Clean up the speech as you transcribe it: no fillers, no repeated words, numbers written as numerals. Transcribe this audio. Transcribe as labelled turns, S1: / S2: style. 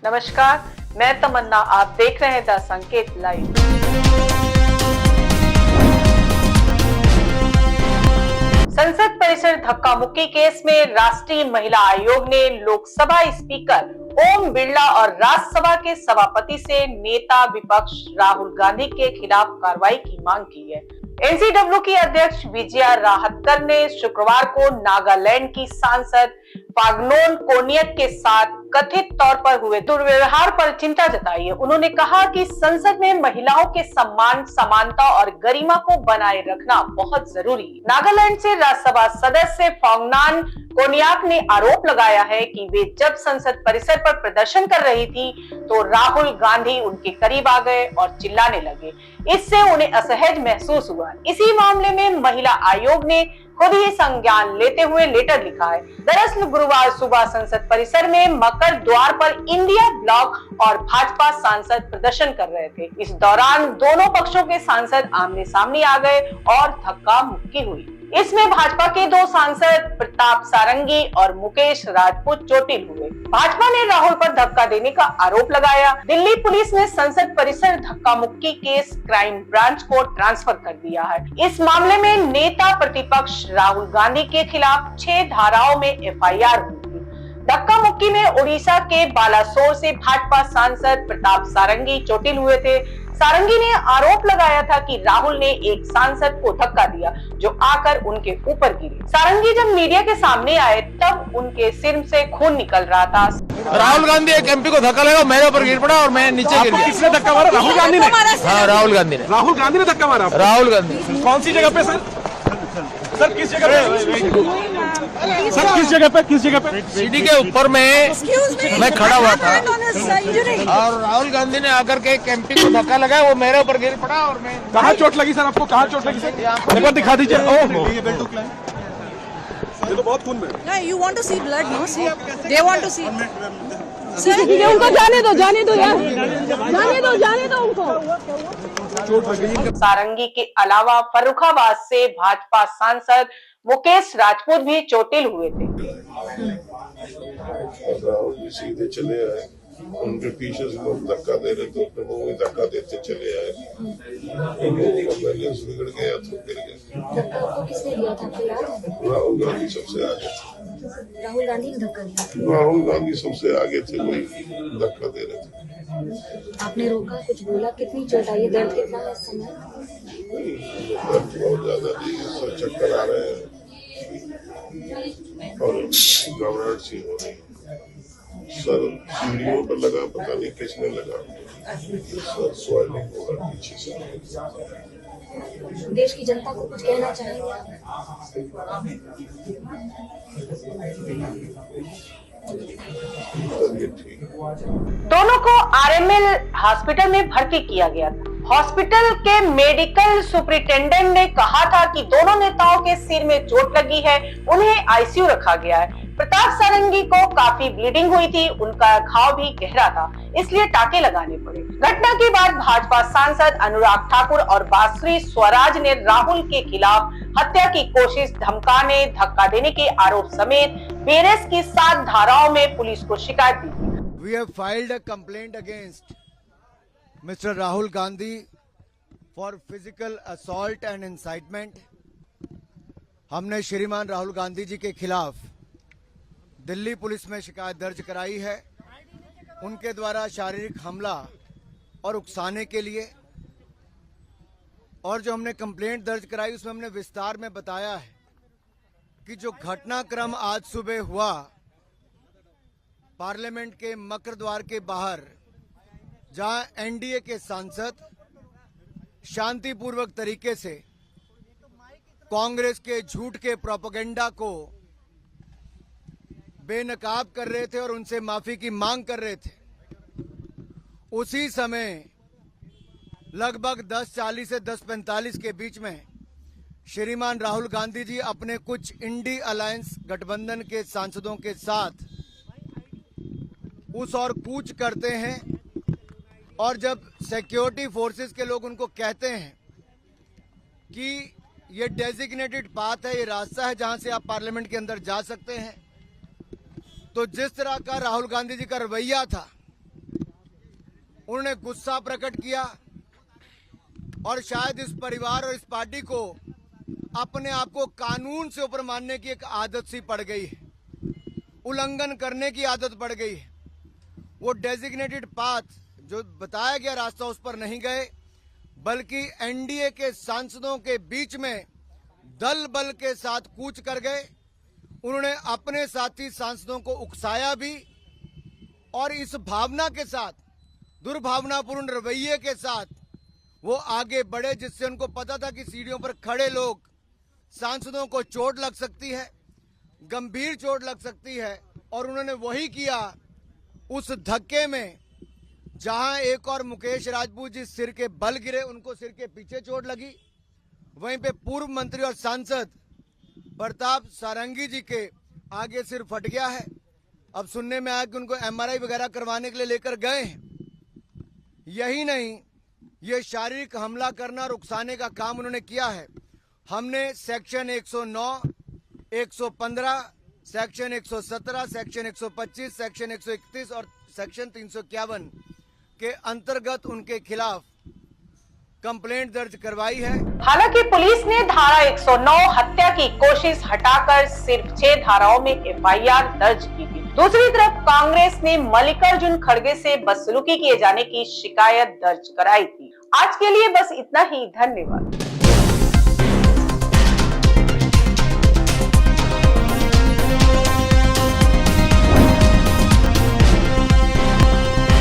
S1: नमस्कार, मैं तमन्ना, आप देख रहे हैं द संकेत लाइव। संसद परिसर धक्का मुक्की केस में राष्ट्रीय महिला आयोग ने लोकसभा स्पीकर ओम बिरला और राज्यसभा के सभापति से नेता विपक्ष राहुल गांधी के खिलाफ कार्रवाई की मांग की है। एनसीडब्ल्यू की अध्यक्ष विजया राहतकर ने शुक्रवार को नागालैंड की सांसद फाग्नोन कोनियक के साथ कथित तौर पर हुए दुर्व्यवहार पर चिंता जताई है। उन्होंने कहा कि संसद में महिलाओं के सम्मान, समानता और गरिमा को बनाए रखना बहुत जरूरी है। नागालैंड से राज्यसभा सदस्य फाग्नोन कोनियक ने आरोप लगाया है कि वे जब संसद परिसर पर प्रदर्शन कर रही थी तो राहुल गांधी उनके करीब आ गए और चिल्लाने लगे। इससे उन्हें असहज महसूस हुआ। इसी मामले में महिला आयोग ने खुद ही संज्ञान लेते हुए लेटर लिखा है। दरअसल गुरुवार सुबह संसद परिसर में मकर द्वार पर इंडिया ब्लॉक और भाजपा सांसद प्रदर्शन कर रहे थे। इस दौरान दोनों पक्षों के सांसद आमने सामने आ गए और धक्का मुक्की हुई। इसमें भाजपा के दो सांसद प्रताप सारंगी और मुकेश राजपूत चोटिल हुए। भाजपा ने राहुल पर धक्का देने का आरोप लगाया। दिल्ली पुलिस ने संसद परिसर धक्का मुक्की केस क्राइम ब्रांच को ट्रांसफर कर दिया है। इस मामले में नेता प्रतिपक्ष राहुल गांधी के खिलाफ 6 धाराओं में एफआईआर हुई थी। धक्का मुक्की में उड़ीसा के बालासोर से भाजपा सांसद प्रताप सारंगी चोटिल हुए थे। सारंगी ने आरोप लगाया था कि राहुल ने एक सांसद को धक्का दिया जो आकर उनके ऊपर गिरे। सारंगी जब मीडिया के सामने आए तब उनके सिर से खून निकल रहा था।
S2: राहुल गांधी एक एमपी को धक्का लगा, मेरे ऊपर गिर पड़ा और मैं नीचे गिर गया।
S3: किसने धक्का मारा? राहुल गांधी ने?
S2: हाँ, राहुल गांधी ने।
S3: राहुल गांधी ने धक्का मारा?
S2: राहुल गांधी।
S3: कौन सी जगह पे सर? सर किस जगह पे? सर किस जगह पे? किस जगह पे?
S2: सीढ़ी के ऊपर में मैं खड़ा हुआ था और राहुल गांधी ने आकर के एक एमपी को धक्का लगाया, वो मेरे ऊपर गिर पड़ा और मैं।
S3: कहाँ चोट लगी सर आपको? कहाँ चोट लगी सर? एक बार दिखा दीजिए। ओह, ये तो बहुत खून में।
S4: No, you want to see blood, no? See, they want to see.
S5: उनको जाने दो यार, जाने दो उनको।
S1: सारंगी के अलावा फर्रुखाबाद से भाजपा सांसद मुकेश राजपूत भी चोटिल हुए थे।
S6: राहुल जी सीधे चले आए, उनके पीछे से लोग धक्का दे रहे थे, तो वो भी धक्का देते चले आए। बैलेंस बिगड़ गया तो गिर गया।
S7: धक्का किसने दिया था आपको याद है?
S6: राहुल गांधी सबसे आगे थे।
S7: राहुल गांधी ने धक्का दिया?
S6: राहुल गांधी सबसे आगे थे, वही धक्का दे रहे थे।
S7: आपने रोका, कुछ बोला? कितनी चोट आई? दर्द कितना है इस समय?
S6: दर्द बहुत ज्यादा नहीं है, सर चक्कर आ रहे हैं और घबराहट सी हो रही है। सर सीढ़ियों पर लगा, पता नहीं किसने लगा, सर स्वेलिंग हो रहा पीछे से।
S7: देश की जनता को कुछ कहना चाहेंगे आप?
S1: दोनों को आरएमएल हॉस्पिटल में भर्ती किया गया था। हॉस्पिटल के मेडिकल सुपरिटेंडेंट ने कहा था कि दोनों नेताओं के सिर में चोट लगी है, उन्हें आईसीयू रखा गया है। प्रताप सारंगी को काफी ब्लीडिंग हुई थी, उनका घाव भी गहरा था, इसलिए टाके लगाने पड़े। घटना के बाद भाजपा सांसद अनुराग ठाकुर और बांसुरी स्वराज ने राहुल के खिलाफ हत्या की कोशिश, धमकाने, धक्का देने के आरोप समेत बीएनएस की 7 धाराओं में पुलिस को शिकायत दी।
S8: We have filed a complaint against Mr. Rahul Gandhi for physical assault and incitement. हमने श्रीमान राहुल गांधी जी के खिलाफ दिल्ली पुलिस में शिकायत दर्ज कराई है, उनके द्वारा शारीरिक हमला और उकसाने के लिए। और जो हमने कंप्लेंट दर्ज कराई उसमें हमने विस्तार में बताया है कि जो घटनाक्रम आज सुबह हुआ पार्लियामेंट के मकर द्वार के बाहर, जहां एनडीए के सांसद शांतिपूर्वक तरीके से कांग्रेस के झूठ के प्रोपेगेंडा को बेनकाब कर रहे थे और उनसे माफी की मांग कर रहे थे, उसी समय लगभग 10:40 से 10:45 के बीच में श्रीमान राहुल गांधी जी अपने कुछ इंडी अलायंस गठबंधन के सांसदों के साथ उस और कूच करते हैं। और जब सिक्योरिटी फोर्सेस के लोग उनको कहते हैं कि ये डेजिग्नेटेड पाथ है, ये रास्ता है जहां से आप पार्लियामेंट के अंदर जा सकते हैं, तो जिस तरह का राहुल गांधी जी का रवैया था उन्होंने गुस्सा प्रकट किया और शायद इस परिवार और इस पार्टी को अपने आप को कानून से ऊपर मानने की एक आदत सी पड़ गई है, उल्लंघन करने की आदत पड़ गई है। वो डेजिग्नेटेड पाथ जो बताया गया रास्ता उस पर नहीं गए, बल्कि एनडीए के सांसदों के बीच में दल बल के साथ कूच कर गए। उन्होंने अपने साथी सांसदों को उकसाया भी और इस भावना के साथ, दुर्भावनापूर्ण रवैये के साथ वो आगे बढ़े, जिससे उनको पता था कि सीढ़ियों पर खड़े लोग सांसदों को चोट लग सकती है, गंभीर चोट लग सकती है। और उन्होंने वही किया। उस धक्के में जहां एक और मुकेश राजपूत जी सिर के बल गिरे, उनको सिर के पीछे चोट लगी, वहीं पे पूर्व मंत्री और सांसद प्रताप सारंगी जी के आगे सिर फट गया है। अब सुनने में आया कि उनको एमआरआई वगैरह करवाने के लिए लेकर गए हैं। यही नहीं, ये शारीरिक हमला करना और उकसाने का काम उन्होंने किया है। हमने सेक्शन 109, 115, सेक्शन 117, सेक्शन 125, सेक्शन 131 और सेक्शन 351 के अंतर्गत उनके खिलाफ कंप्लेंट दर्ज करवाई है।
S1: हालांकि पुलिस ने धारा 109 हत्या की कोशिश हटाकर सिर्फ 6 धाराओं में एफआईआर दर्ज की थी। दूसरी तरफ कांग्रेस ने मल्लिकार्जुन खड़गे से बदसलूकी किए जाने की शिकायत दर्ज कराई थी। आज के लिए बस इतना ही। धन्यवाद।